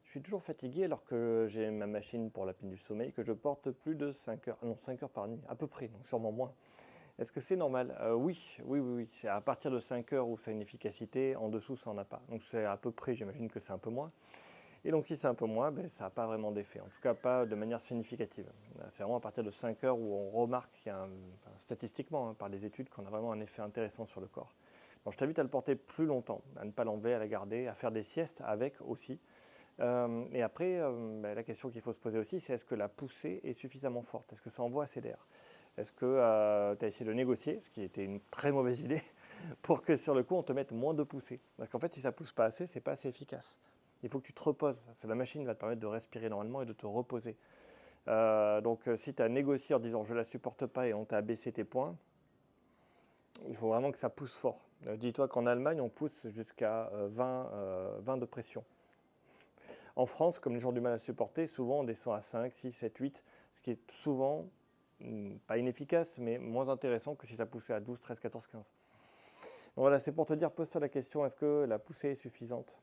Je suis toujours fatigué alors que j'ai ma machine pour l'apnée du sommeil que je porte plus de 5 heures, non 5 heures par nuit, à peu près, donc sûrement moins. Est-ce que c'est normal? Oui. C'est à partir de 5 heures où ça a une efficacité, en dessous ça n'en a pas. Donc c'est à peu près, j'imagine que c'est un peu moins. Et donc si c'est un peu moins, ben, ça n'a pas vraiment d'effet, en tout cas pas de manière significative. C'est vraiment à partir de 5 heures où on remarque qu'il y a statistiquement, hein, par des études, qu'on a vraiment un effet intéressant sur le corps. Donc je t'invite à le porter plus longtemps, à ne pas l'enlever, à la garder, à faire des siestes avec aussi. Et après, ben, la question qu'il faut se poser aussi, c'est est-ce que la poussée est suffisamment forte? Est-ce que ça envoie assez d'air? Est-ce que tu as essayé de négocier, ce qui était une très mauvaise idée, pour que sur le coup on te mette moins de poussée? Parce qu'en fait, si ça pousse pas assez, c'est pas assez efficace. Il faut que tu te reposes. La machine va te permettre de respirer normalement et de te reposer. Donc si tu as négocié en disant je la supporte pas et on t'a baissé tes points, il faut vraiment que ça pousse fort. Dis-toi qu'en Allemagne, on pousse jusqu'à 20 de pression. En France, comme les gens ont du mal à supporter, souvent on descend à 5, 6, 7, 8, ce qui est souvent pas inefficace, mais moins intéressant que si ça poussait à 12, 13, 14, 15. Donc voilà, c'est pour te dire, pose-toi la question, est-ce que la poussée est suffisante?